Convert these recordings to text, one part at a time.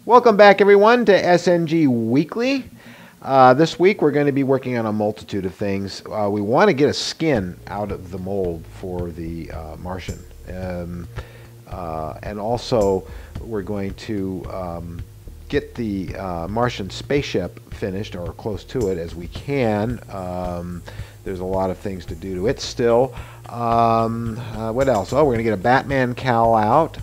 Welcome back, everyone, to SNG Weekly. This week we're going to be working on a multitude of things. We want to get a skin out of the mold for the Martian. And also we're going to get the Martian Spaceship finished, or close to it as we can. There's a lot of things to do to it still. What else? Oh, we're going to get a Batman cowl out.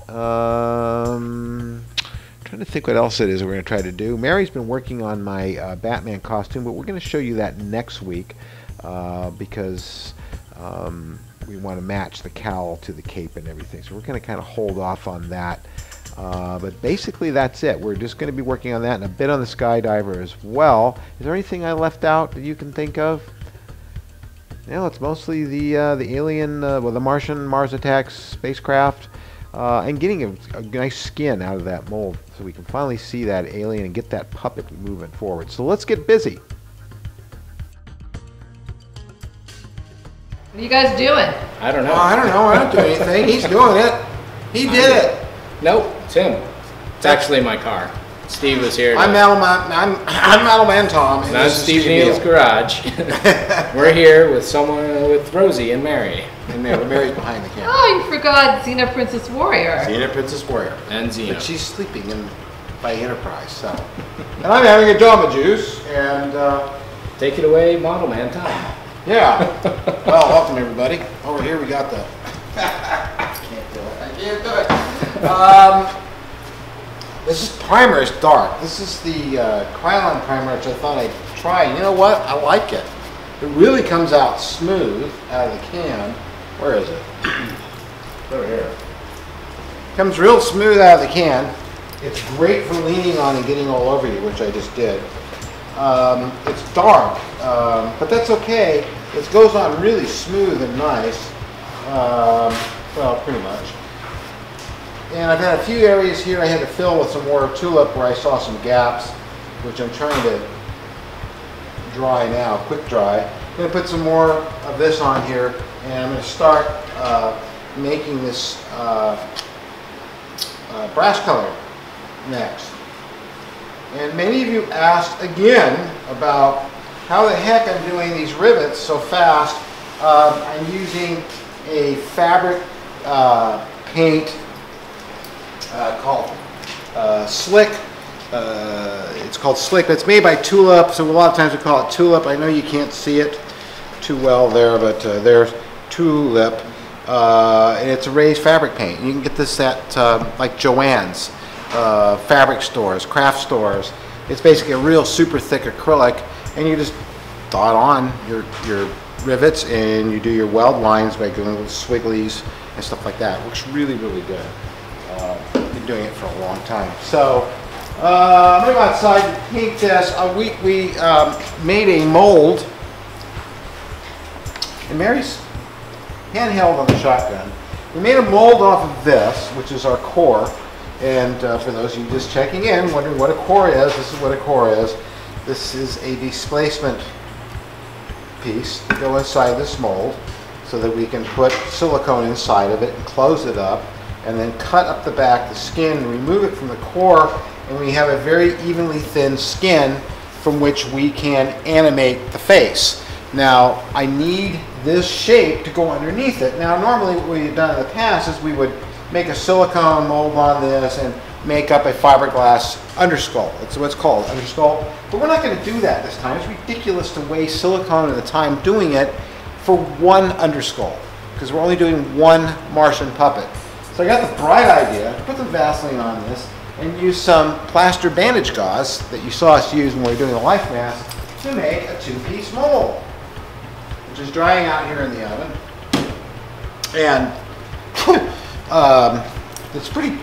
Trying to think what else it is we're going to try to do. Mary's been working on my Batman costume, but we're going to show you that next week because we want to match the cowl to the cape and everything. So we're going to kind of hold off on that. But basically that's it. We're just going to be working on that and a bit on the Skydiver as well. Is there anything I left out that you can think of? No, it's mostly the alien, well, the Martian Mars Attacks spacecraft. And getting a nice skin out of that mold so we can finally see that alien and get that puppet moving forward. So let's get busy. What are you guys doing? I don't know. I don't know. I don't do anything. He's doing it. He did it. Nope, it's him. It's actually my car. Steve was here. I'm ModelMan Tom. And I'm Steve Neill's garage. We're here with with Rosie and Mary. And Mary's behind the camera. Oh, you forgot Xena Princess Warrior. Xena Princess Warrior. And Xena. But she's sleeping by Enterprise, so. And I'm having a Jamba Juice, and take it away, ModelMan Tom. Yeah. Well, welcome everybody. Over here we got the. I can't do it. I can't do it. This is primer. It's dark. This is the Krylon primer, which I thought I'd try. And you know what? I like it. It really comes out smooth out of the can. Where is it? Over here. Comes real smooth out of the can. It's great for leaning on and getting all over you, which I just did. It's dark, but that's okay. It goes on really smooth and nice. Well, pretty much. And I've had a few areas here I had to fill with some more tulip where I saw some gaps, which I'm trying to dry now, quick dry. I'm going to put some more of this on here, and I'm going to start making this brass color next. And many of you asked again about how the heck I'm doing these rivets so fast. I'm using a fabric paint called Slick. It's called Slick. It's made by Tulip, so a lot of times we call it Tulip. I know you can't see it too well there, but there's Tulip. And it's a raised fabric paint. You can get this at like Joann's, fabric stores, craft stores. It's basically a real super thick acrylic, and you just dot on your rivets and you do your weld lines by doing little swigglies and stuff like that. It works really, really good. Been doing it for a long time. So I'm going to go outside and paint this. We made a mold, and Mary's handheld on the shotgun. We made a mold off of this, which is our core. And for those of you just checking in, wondering what a core is, this is what a core is. This is a displacement piece to go inside this mold so that we can put silicone inside of it and close it up, and then cut up the back, the skin, remove it from the core, and we have a very evenly thin skin from which we can animate the face. Now, I need this shape to go underneath it. Now, normally what we've done in the past is we would make a silicone mold on this and make up a fiberglass underskull. That's what's called, underskull. But we're not going to do that this time. It's ridiculous to waste silicone at the time doing it for one underskull, because we're only doing one Martian puppet. So I got the bright idea to put some Vaseline on this and use some plaster bandage gauze that you saw us use when we were doing the life mask to make a two-piece mold, which is drying out here in the oven. And it's pretty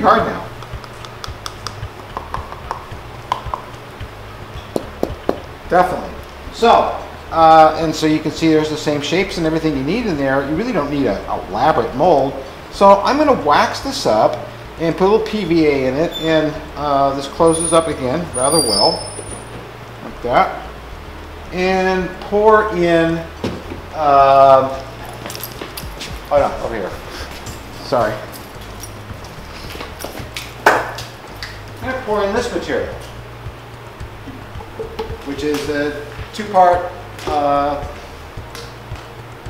hard now. Definitely. So, and so you can see there's the same shapes and everything you need in there. You really don't need an elaborate mold. So I'm going to wax this up and put a little PVA in it, and this closes up again rather well, like that. And pour in, oh no, over here. Sorry. pour in this material, which is a 2-part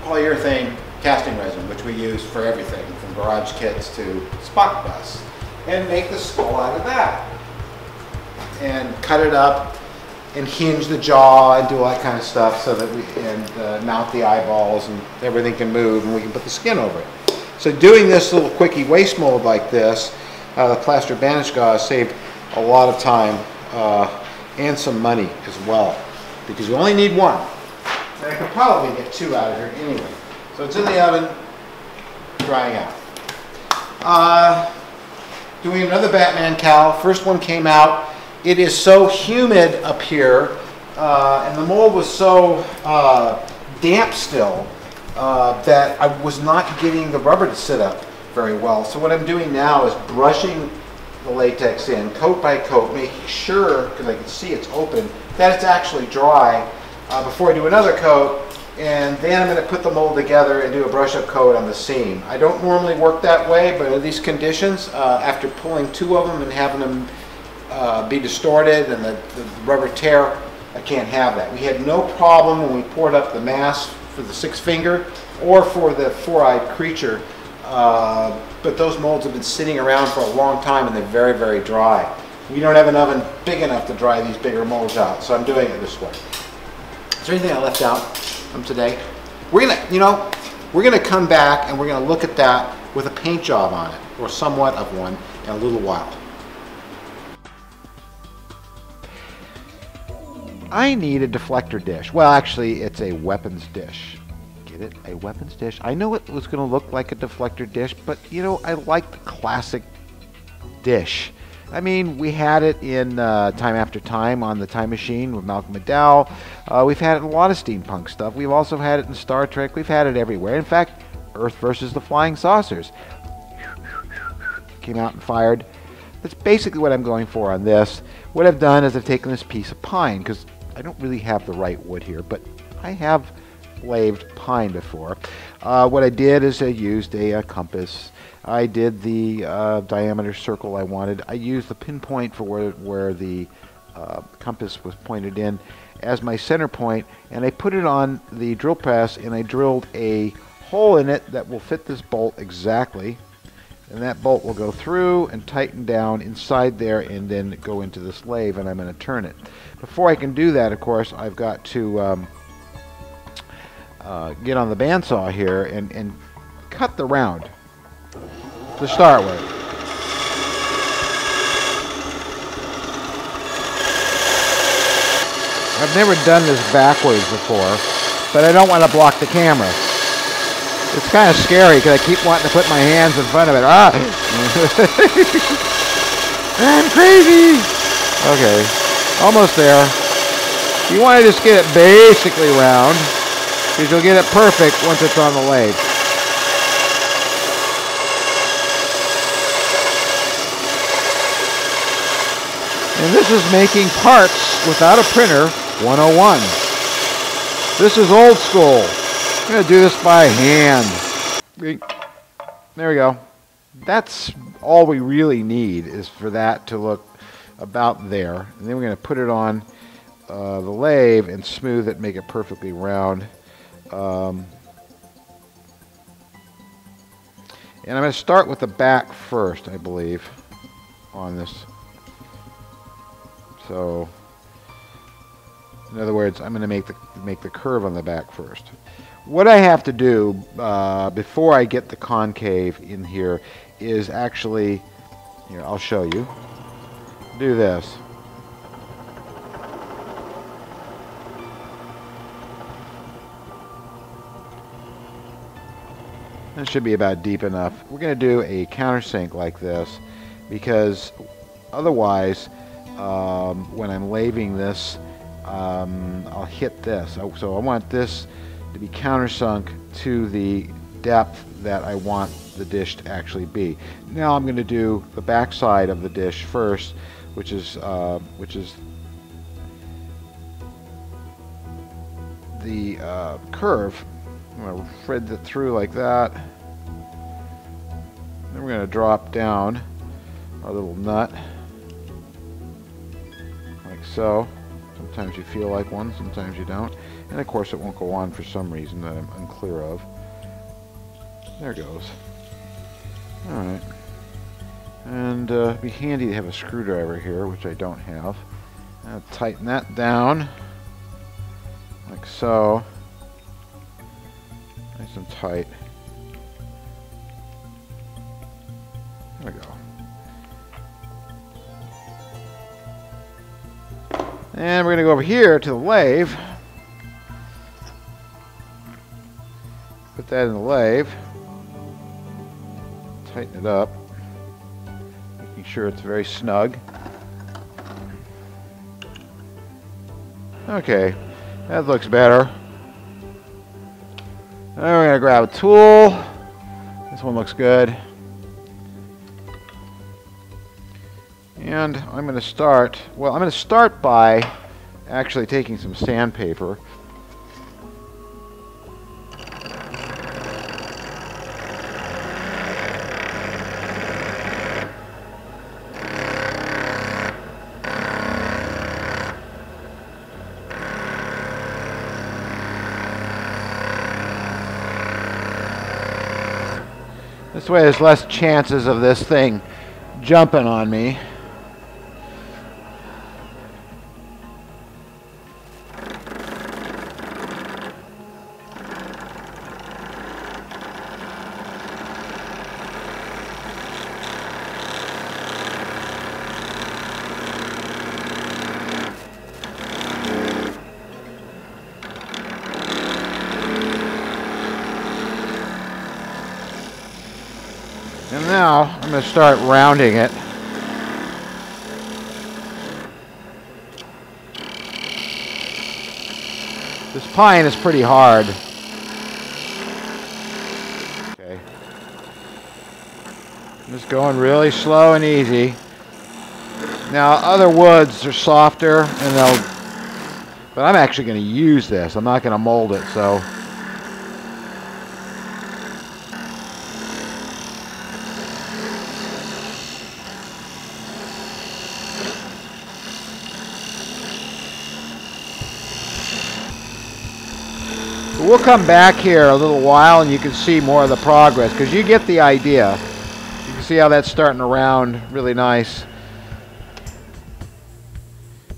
polyurethane casting resin, which we use for everything, from garage kits to Spock busts, and make the skull out of that. And cut it up and hinge the jaw and do all that kind of stuff so that we and mount the eyeballs and everything can move and we can put the skin over it. So doing this little quickie waist mold like this, the plaster bandage gauze saved a lot of time and some money as well, because you only need one. And I could probably get 2 out of here anyway. So it's in the oven, drying out. Doing another Batman cowl. First one came out. It is so humid up here, and the mold was so damp still that I was not getting the rubber to sit up very well. So what I'm doing now is brushing the latex in, coat by coat, making sure, because I can see it's open, that it's actually dry before I do another coat. And then I'm going to put the mold together and do a brush-up coat on the seam. I don't normally work that way, but in these conditions, after pulling 2 of them and having them be distorted and the rubber tear, I can't have that. We had no problem when we poured up the mass for the 6-finger or for the 4-eyed creature, but those molds have been sitting around for a long time and they're very, very dry. We don't have an oven big enough to dry these bigger molds out, so I'm doing it this way. Is there anything I left out from today? We're gonna come back and we're gonna look at that with a paint job on it, or somewhat of one, in a little while. I need a deflector dish. Well, actually, it's a weapons dish. Get it? A weapons dish. I know it was going to look like a deflector dish, but you know, I like the classic dish. I mean, we had it in Time After Time on the Time Machine with Malcolm McDowell. We've had it in a lot of steampunk stuff. We've also had it in Star Trek. We've had it everywhere. In fact, Earth versus the Flying Saucers came out and fired. That's basically what I'm going for on this. What I've done is I've taken this piece of pine, because I don't really have the right wood here, but I have flaved pine before. What I did is I used a compass. I did the diameter circle I wanted. I used the pinpoint for where the compass was pointed in as my center point, and I put it on the drill press and I drilled a hole in it that will fit this bolt exactly, and that bolt will go through and tighten down inside there and then go into this lathe, and I'm going to turn it. Before I can do that, of course, I've got to get on the bandsaw here and cut the round to start with. I've never done this backwards before, but I don't want to block the camera. It's kind of scary because I keep wanting to put my hands in front of it. Ah! I'm crazy! Okay, almost there. You want to just get it basically round, because you'll get it perfect once it's on the lathe. And this is making parts without a printer 101. This is old school. I'm going to do this by hand. There we go. That's all we really need, is for that to look about there. And then we're going to put it on the lathe and smooth it, make it perfectly round. And I'm going to start with the back first, I believe, on this. So, in other words, I'm going to make the curve on the back first. What I have to do before I get the concave in here is actually, here, I'll show you, do this. That should be about deep enough. We're going to do a countersink like this, because otherwise, when I'm laving this, I'll hit this. So I want this to be countersunk to the depth that I want the dish to actually be. Now I'm going to do the back side of the dish first, which is the curve. I'm going to thread it through like that. Then we're going to drop down our little nut. so. Sometimes you feel like one, sometimes you don't. And of course it won't go on for some reason that I'm unclear of. There it goes. Alright. And it'd be handy to have a screwdriver here, which I don't have. I'll tighten that down. Like so. Nice and tight. There we go. And we're going to go over here to the lathe. Put that in the lathe. Tighten it up. Making sure it's very snug. Okay, that looks better. Now we're going to grab a tool. This one looks good. And I'm going to start, well, I'm going to start by actually taking some sandpaper. This way there's less chances of this thing jumping on me. And now I'm going to start rounding it. This pine is pretty hard. Okay. I'm just going really slow and easy. Now other woods are softer and but I'm actually going to use this. I'm not going to mold it, so. We'll come back here a little while and you can see more of the progress, because you get the idea. You can see how that's starting to round really nice.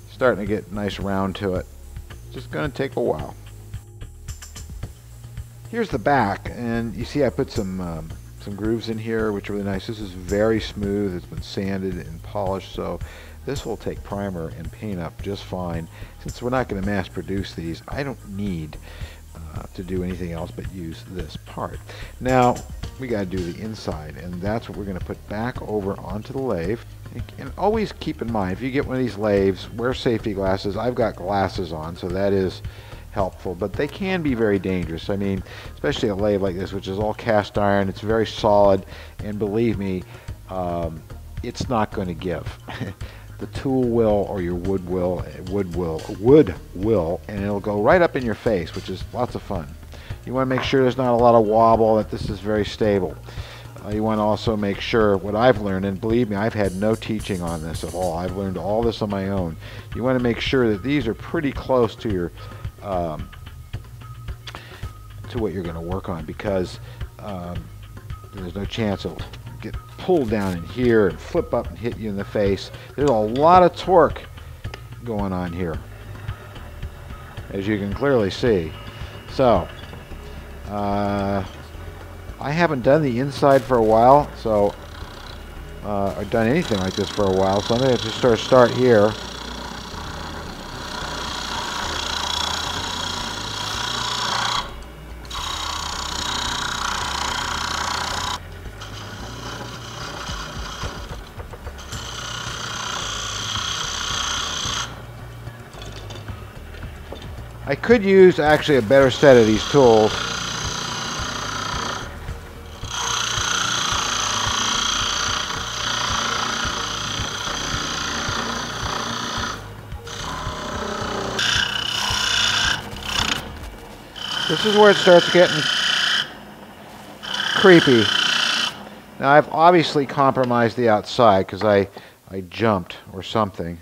Starting to get nice round to it. Just going to take a while. Here's the back, and you see I put some grooves in here, which are really nice. This is very smooth. It's been sanded and polished, so this will take primer and paint up just fine. Since we're not going to mass produce these, I don't need to do anything else but use this part. Now we got to do the inside, and that's what we're going to put back over onto the lathe. And always keep in mind, if you get one of these lathes, wear safety glasses. I've got glasses on, so that is helpful, but they can be very dangerous. I mean, especially a lathe like this, which is all cast iron. It's very solid, and believe me, it's not going to give. The tool will, or your wood will, and it'll go right up in your face, which is lots of fun. You want to make sure there's not a lot of wobble, that this is very stable. You want to also make sure, what I've learned, and believe me, I've had no teaching on this at all. I've learned all this on my own. You want to make sure that these are pretty close to your, to what you're going to work on, because there's no chance it'll get pulled down in here and flip up and hit you in the face. There's a lot of torque going on here, as you can clearly see. So I haven't done the inside for a while, so or done anything like this for a while, so I'm going to just start here. I could use actually a better set of these tools. This is where it starts getting creepy. Now I've obviously compromised the outside because I jumped or something.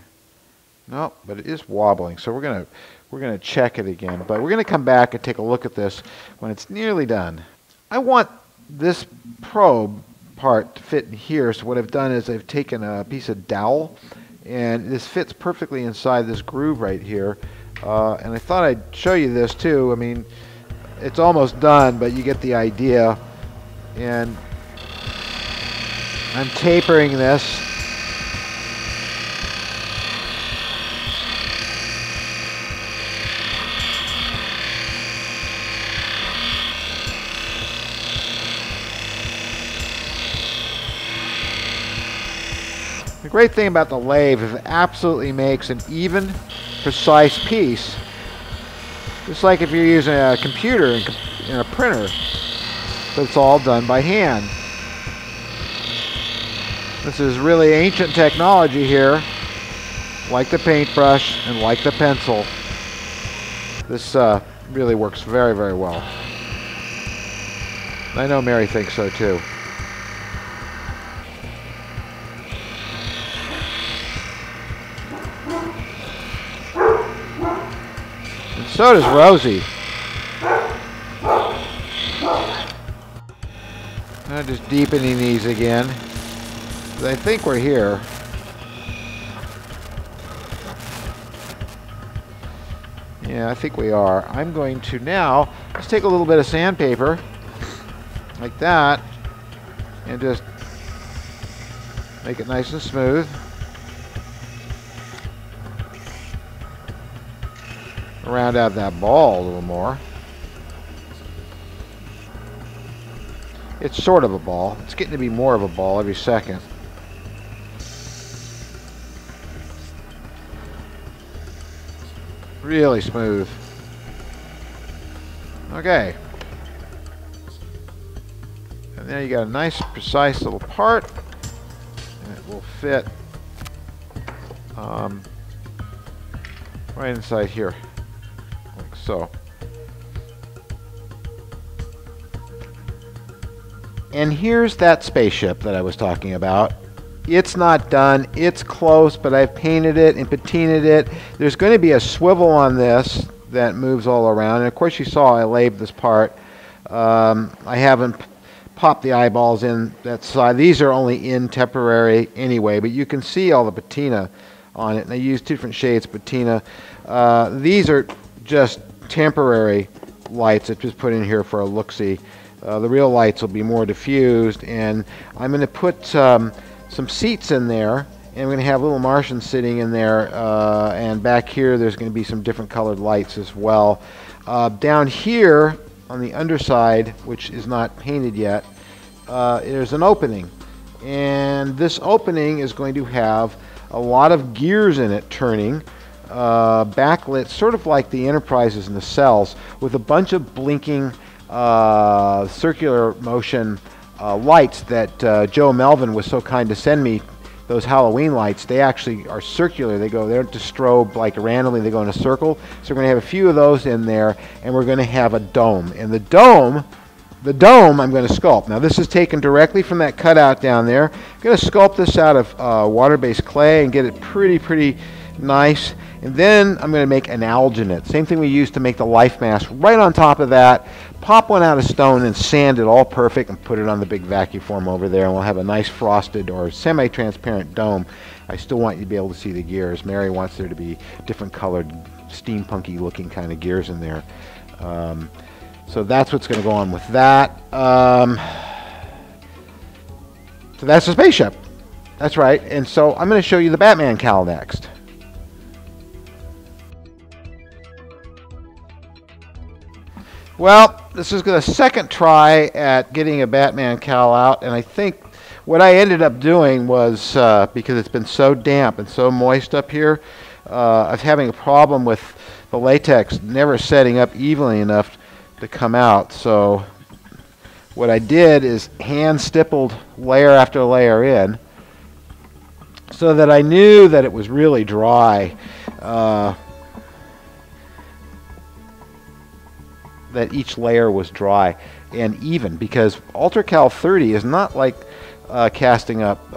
Nope, but it is wobbling, so we're gonna check it again. But we're gonna come back and take a look at this when it's nearly done. I want this probe part to fit in here, so what I've done is I've taken a piece of dowel, and this fits perfectly inside this groove right here. And I thought I'd show you this too. I mean, it's almost done, but you get the idea. And I'm tapering this. The great thing about the lathe is it absolutely makes an even, precise piece. Just like if you're using a computer and a printer, but it's all done by hand. This is really ancient technology here, like the paintbrush and like the pencil. This really works very, very well. I know Mary thinks so too. So does Rosie. I'm just deepening these again. I think we're here. Yeah, I think we are. I'm going to now just take a little bit of sandpaper, like that, and just make it nice and smooth. Round out that ball a little more. It's sort of a ball. It's getting to be more of a ball every second. Really smooth. Okay. And then you got a nice, precise little part, and it will fit right inside here. So, and here's that spaceship that I was talking about. It's not done, it's close, but I've painted it and patinaed it. There's going to be a swivel on this that moves all around, and of course you saw I lathed this part. I haven't popped the eyeballs in that side. These are only in temporary anyway, but you can see all the patina on it, and I used different shades of patina. These are just temporary lights that just put in here for a look-see. The real lights will be more diffused, and I'm going to put some seats in there, and we're going to have little Martians sitting in there, and back here there's going to be some different colored lights as well. Down here on the underside, which is not painted yet, there's an opening, and this opening is going to have a lot of gears in it turning, backlit, sort of like the Enterprises and the cells, with a bunch of blinking circular motion lights that Joe Melvin was so kind to send me. Those Halloween lights, they actually are circular. They don't just strobe like randomly, they go in a circle. So we're going to have a few of those in there, and we're going to have a dome. And the dome I'm going to sculpt. Now this is taken directly from that cutout down there. I'm going to sculpt this out of water-based clay and get it pretty nice. And then I'm going to make an alginate. Same thing we used to make the life mask. Right on top of that, pop one out of stone and sand it all perfect and put it on the big vacuum form over there. And we'll have a nice frosted or semi-transparent dome. I still want you to be able to see the gears. Mary wants there to be different colored, steampunky looking kind of gears in there. So that's what's going to go on with that. So that's the spaceship. That's right. And so I'm going to show you the Batman cowl next. Well, this is the second try at getting a Batman cowl out, and I think what I ended up doing was, because it's been so damp and so moist up here, I was having a problem with the latex never setting up evenly enough to come out. So what I did is hand stippled layer after layer in so that I knew that it was really dry. That each layer was dry and even, because Ultracal 30 is not like casting up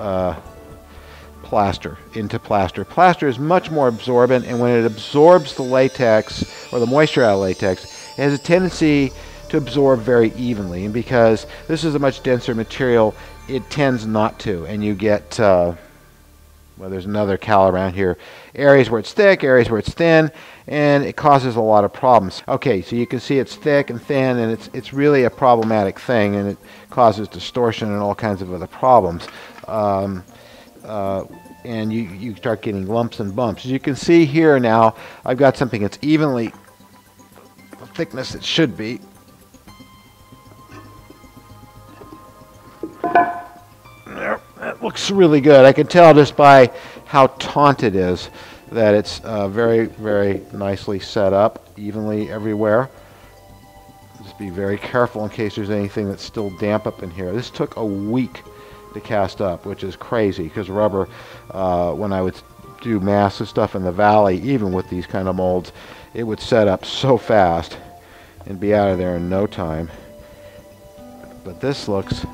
plaster, into plaster. Plaster is much more absorbent, and when it absorbs the latex or the moisture out of latex, it has a tendency to absorb very evenly. And because this is a much denser material, it tends not to, and you get well, there's another cowl around here, areas where it's thick, areas where it's thin, and it causes a lot of problems. Okay, so you can see it's thick and thin, and it's really a problematic thing, and it causes distortion and all kinds of other problems. And you start getting lumps and bumps. As you can see here now, I've got something that's evenly the thickness it should be. That looks really good. I can tell just by how taut it is that it's very, very nicely set up evenly everywhere. Just be very careful in case there's anything that's still damp up in here. This took a week to cast up, which is crazy because rubber, when I would do massive stuff in the valley, even with these kind of molds, it would set up so fast and be out of there in no time. But this looks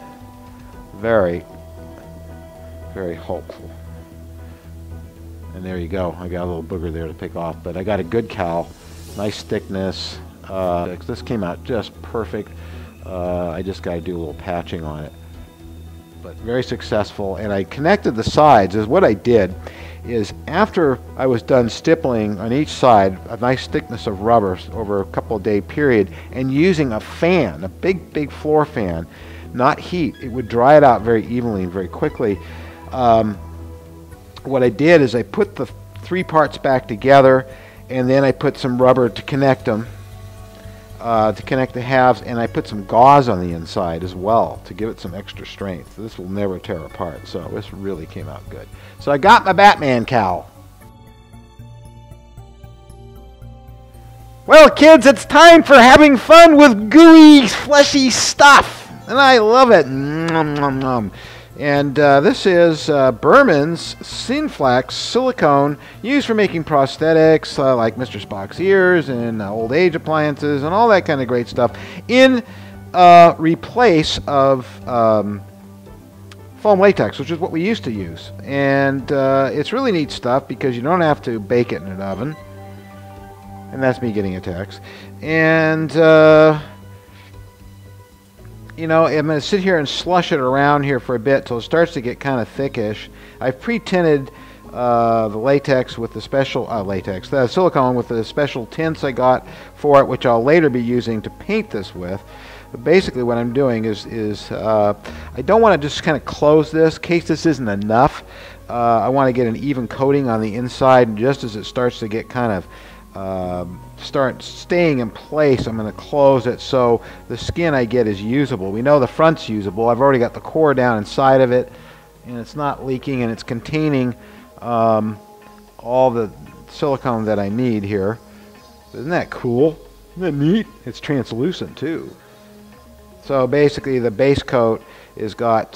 very, very hopeful. And there you go. I got a little booger there to pick off, but I got a good cowl, nice thickness. This came out just perfect. I just got to do a little patching on it, but very successful. And I connected the sides. Is what I did is after I was done stippling on each side a nice thickness of rubber over a couple of day period, and using a fan, a big floor fan, not heat, it would dry it out very evenly and very quickly. What I did is I put the three parts back together, and then I put some rubber to connect them, to connect the halves, and I put some gauze on the inside as well to give it some extra strength. This will never tear apart, so this really came out good. So I got my Batman cowl. Well, kids, it's time for having fun with gooey, fleshy stuff, and I love it. Nom, nom, nom. And this is Berman's Synflex silicone, used for making prosthetics like Mr. Spock's ears and old age appliances and all that kind of great stuff, in replace of foam latex, which is what we used to use. And it's really neat stuff because you don't have to bake it in an oven. And that's me getting a text. And you know, I'm going to sit here and slush it around here for a bit till it starts to get kind of thickish. I've pre-tinted the latex with the special the silicone with the special tints I got for it, which I'll later be using to paint this with. But basically what I'm doing is I don't want to just kind of close this in case this isn't enough. I want to get an even coating on the inside, and just as it starts to get kind of start staying in place, I'm going to close it so the skin I get is usable. We know the front's usable. I've already got the core down inside of it, and it's not leaking, and it's containing all the silicone that I need here. Isn't that cool? Isn't that neat? It's translucent too. So basically the base coat has got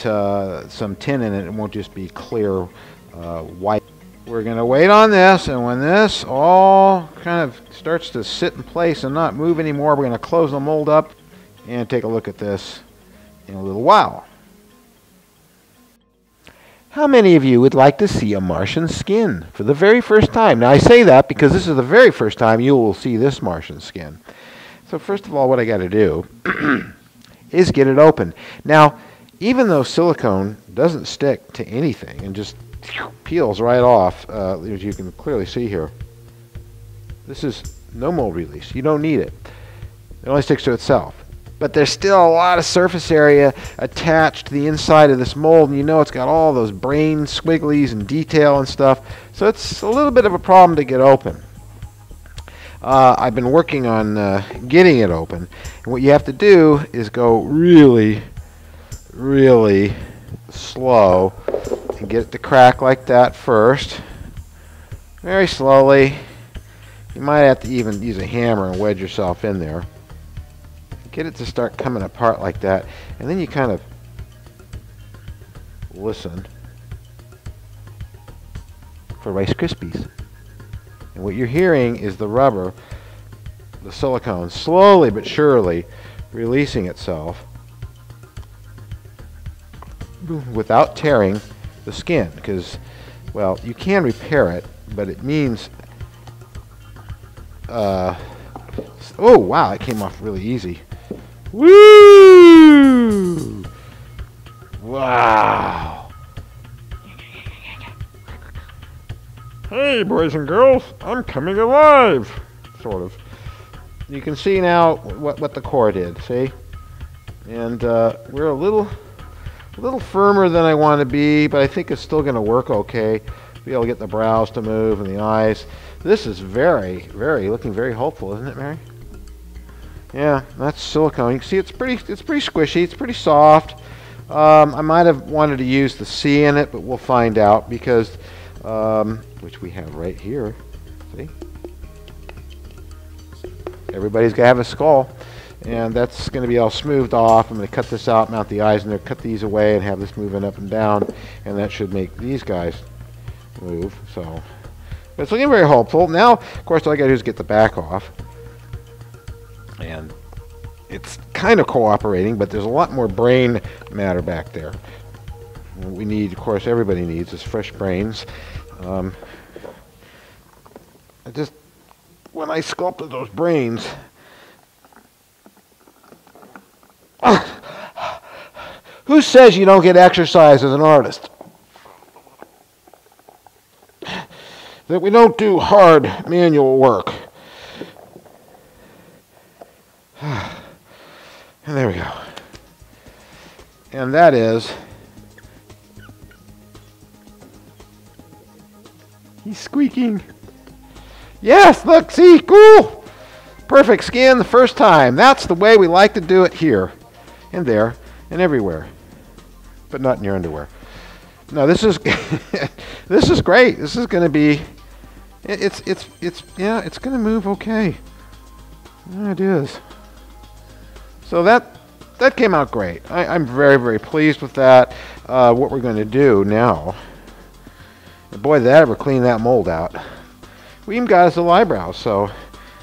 some tin in it. It won't just be clear white. We're going to wait on this, and when this all kind of starts to sit in place and not move anymore, we're going to close the mold up and take a look at this in a little while. How many of you would like to see a Martian skin for the very first time? Now I say that because this is the very first time you will see this Martian skin. So first of all, what I got to do is get it open. Now, even though silicone doesn't stick to anything and just peels right off, as you can clearly see here, this is no mold release. You don't need it. It only sticks to itself. But there's still a lot of surface area attached to the inside of this mold, and you know it's got all those brain squigglies and detail and stuff, so it's a little bit of a problem to get open. I've been working on getting it open, and what you have to do is go really, really slow and get it to crack like that first, very slowly. You might have to even use a hammer and wedge yourself in there. Get it to start coming apart like that, and then you kind of listen for Rice Krispies. And what you're hearing is the rubber, the silicone, slowly but surely releasing itself without tearing the skin, because well, you can repair it, but it means, oh wow, it came off really easy. Woo! Wow. Hey, boys and girls, I'm coming alive, sort of. You can see now what the core did, see? And we're a little firmer than I want to be, but I think it's still going to work okay. Be able to get the brows to move and the eyes. This is looking very hopeful, isn't it, Mary? Yeah, that's silicone. You can see it's pretty squishy. It's pretty soft. I might have wanted to use the C in it, but we'll find out because, which we have right here. See? Everybody's got to have a skull, and that's going to be all smoothed off. I'm going to cut this out, mount the eyes in there, cut these away, and have this moving up and down, and that should make these guys move. So it's looking very hopeful. Now, of course, all I got to do is get the back off, and it's kind of cooperating, but there's a lot more brain matter back there. What we need, of course, everybody needs is fresh brains. When I sculpted those brains, who says you don't get exercise as an artist? That we don't do hard manual work. And there we go. And that is, he's squeaking. Yes, look, see, cool. Perfect skin the first time. That's the way we like to do it here and there and everywhere, but not in your underwear. No, this is this is great. This is going to be it's going to move okay. Yeah, it is. So that came out great. I'm very pleased with that. What we're going to do now, boy, did that ever clean that mold out. We even got us the eyebrows, so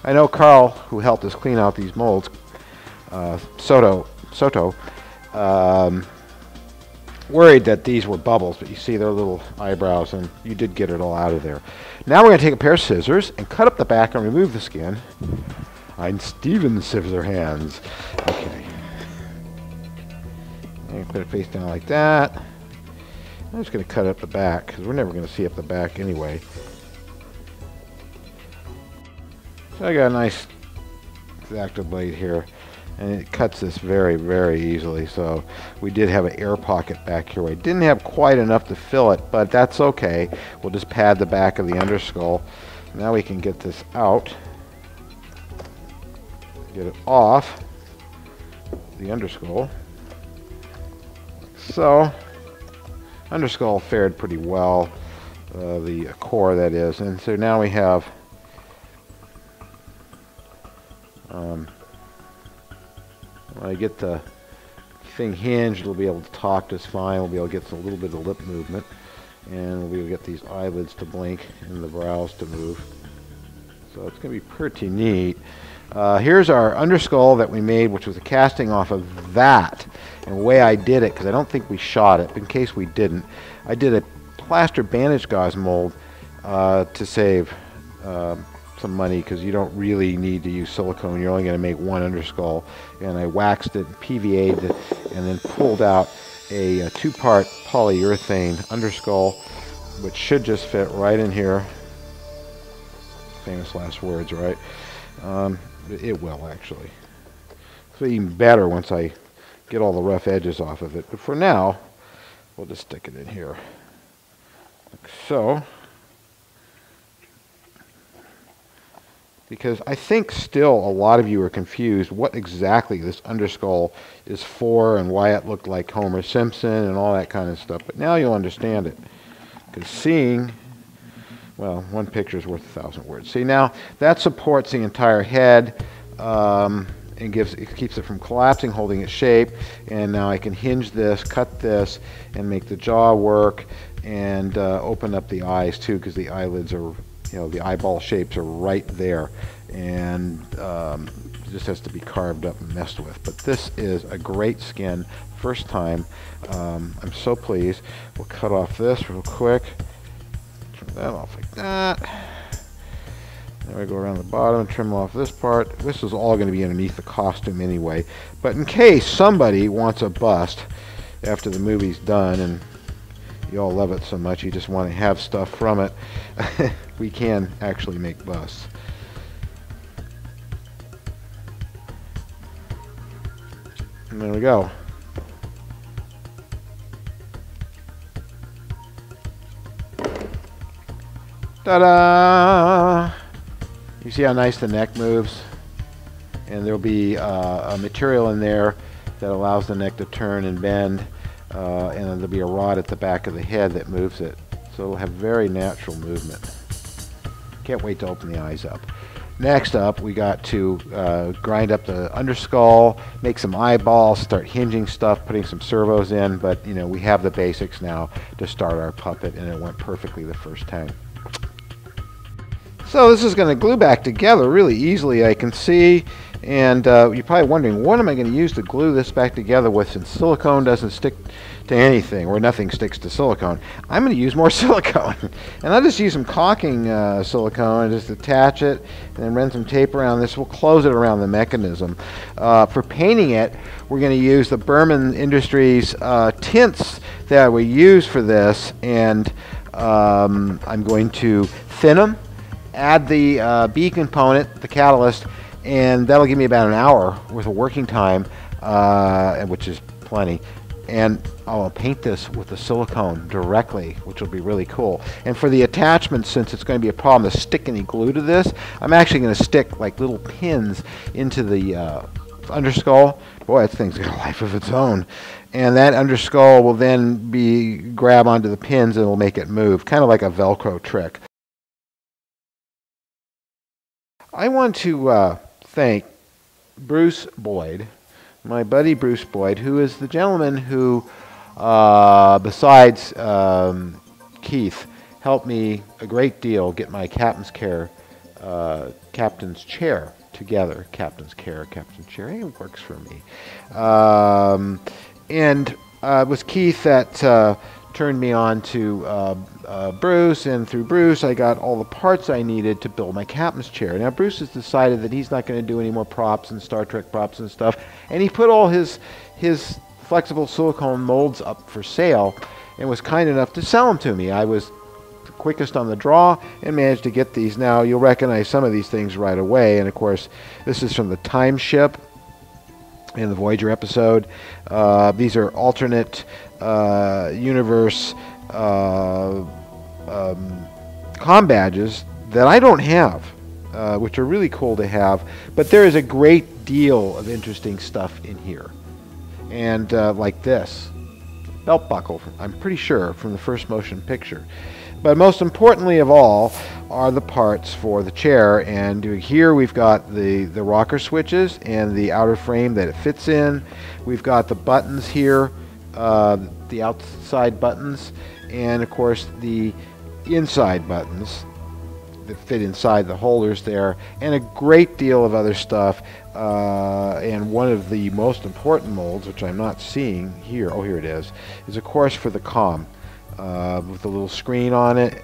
I know Cowl, who helped us clean out these molds, Soto, worried that these were bubbles, but you see their little eyebrows, and you did get it all out of there. Now we're going to take a pair of scissors and cut up the back and remove the skin. I'm Steven Scissor Hands. Okay. And put it face down like that. I'm just going to cut up the back, because we're never going to see up the back anyway. So I got a nice X-Acto blade here, and it cuts this very easily. So we did have an air pocket back here. I didn't have quite enough to fill it, but that's okay. We'll just pad the back of the underskull. Now we can get this out, get it off the underskull. So underskull fared pretty well, the core that is, and so now we have when I get the thing hinged, it'll be able to talk just fine. We'll be able to get a little bit of lip movement, and we'll be able to get these eyelids to blink and the brows to move. So it's going to be pretty neat. Here's our underskull that we made, which was a casting off of that. And the way I did it, because I don't think we shot it, but in case we didn't, I did a plaster bandage gauze mold to save some money, because you don't really need to use silicone. You're only going to make one underskull. And I waxed it, PVA'd it, and then pulled out a two-part polyurethane underskull, which should just fit right in here. Famous last words, right? It will, actually. So even better once I get all the rough edges off of it. But for now, we'll just stick it in here. Like so. Because I think still a lot of you are confused what exactly this underskull is for and why it looked like Homer Simpson and all that kind of stuff. But now you'll understand it. Because seeing, well, one picture is worth 1,000 words. See, now that supports the entire head and it keeps it from collapsing, holding its shape. And now I can hinge this, cut this, and make the jaw work, and open up the eyes too, because the eyelids are, you know, the eyeball shapes are right there, and it just has to be carved up and messed with. But this is a great skin, first time. I'm so pleased. We'll cut off this real quick, that off like that. Then we go around the bottom and trim off this part. This is all going to be underneath the costume anyway. But in case somebody wants a bust after the movie's done and you all love it so much you just want to have stuff from it, we can actually make busts. And there we go. Ta-da! You see how nice the neck moves? And there'll be a material in there that allows the neck to turn and bend, and then there'll be a rod at the back of the head that moves it. So it'll have very natural movement. Can't wait to open the eyes up. Next up, we got to grind up the underskull, make some eyeballs, start hinging stuff, putting some servos in, but you know, we have the basics now to start our puppet, and it went perfectly the first time. So this is going to glue back together really easily, I can see, and you're probably wondering, what am I going to use to glue this back together with, since silicone doesn't stick to anything, or nothing sticks to silicone. I'm going to use more silicone, and I'll just use some caulking silicone and just attach it, and then run some tape around this. We'll close it around the mechanism. For painting it, we're going to use the Berman Industries tints that we use for this, and I'm going to thin them, add the B component, the catalyst, and that'll give me about an hour worth of working time, which is plenty. And I'll paint this with the silicone directly, which will be really cool. And for the attachments, since it's going to be a problem to stick any glue to this, I'm actually going to stick like little pins into the underskull. Boy, that thing's got a life of its own. And that underskull will then grab onto the pins and it'll make it move, kind of like a Velcro trick. I want to thank Bruce Boyd, my buddy Bruce Boyd, who is the gentleman who, besides Keith, helped me a great deal get my captain's chair together. Captain's chair, hey, it works for me. And it was Keith that turned me on to Bruce, and through Bruce I got all the parts I needed to build my captain's chair. Now Bruce has decided that he's not going to do any more props and Star Trek props and stuff, and he put all his flexible silicone molds up for sale and was kind enough to sell them to me. I was the quickest on the draw and managed to get these. Now you'll recognize some of these things right away, and of course this is from the Time Ship in the Voyager episode. These are alternate universe comm badges that I don't have, which are really cool to have, but there is a great deal of interesting stuff in here. And like this belt buckle, I'm pretty sure from the first motion picture. But most importantly of all are the parts for the chair, and here we've got the rocker switches and the outer frame that it fits in. We've got the buttons here, the outside buttons, and of course the inside buttons that fit inside the holders there, and a great deal of other stuff. And one of the most important molds, which I'm not seeing here, oh here it is of course for the comm, with a little screen on it,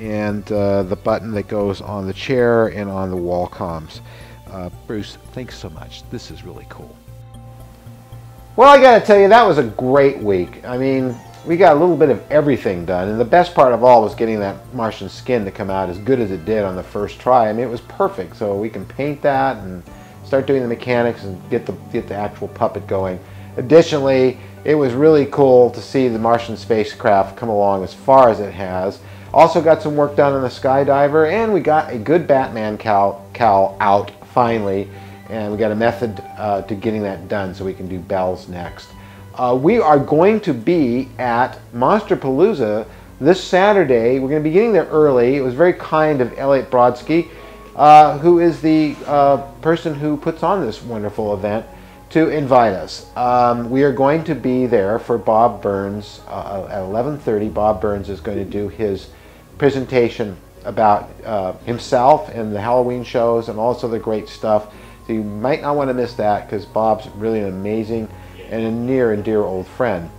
and the button that goes on the chair and on the wall comms. Bruce, thanks so much. This is really cool. Well, I gotta tell you, that was a great week. I mean, we got a little bit of everything done, and the best part of all was getting that Martian Skin to come out as good as it did on the first try. I mean, it was perfect, so we can paint that and start doing the mechanics and get the actual puppet going. Additionally, it was really cool to see the Martian spacecraft come along as far as it has. Also got some work done on the skydiver, and we got a good Batman cowl out finally, and we got a method to getting that done so we can do bells next. We are going to be at Monsterpalooza this Saturday. We're going to be getting there early. It was very kind of Elliot Brodsky, who is the person who puts on this wonderful event, to invite us. We are going to be there for Bob Burns at 11:30. Bob Burns is going to do his presentation about himself and the Halloween shows and all this other great stuff. So you might not want to miss that, because Bob's really an amazing and a near and dear old friend.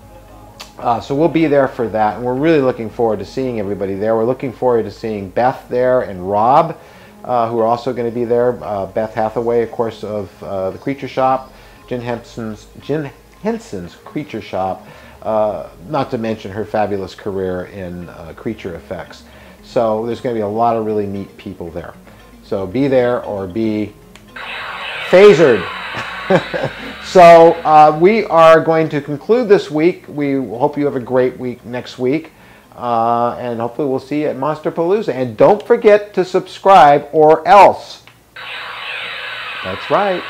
So we'll be there for that, and we're really looking forward to seeing everybody there. We're looking forward to seeing Beth there and Rob, who are also going to be there. Beth Hathaway, of course, of the Creature Shop, Jen Henson's Creature Shop, not to mention her fabulous career in creature effects. So there's going to be a lot of really neat people there. So be there or be phasered. So we are going to conclude this week. We hope you have a great week next week. And hopefully we'll see you at Monsterpalooza. And don't forget to subscribe or else. That's right.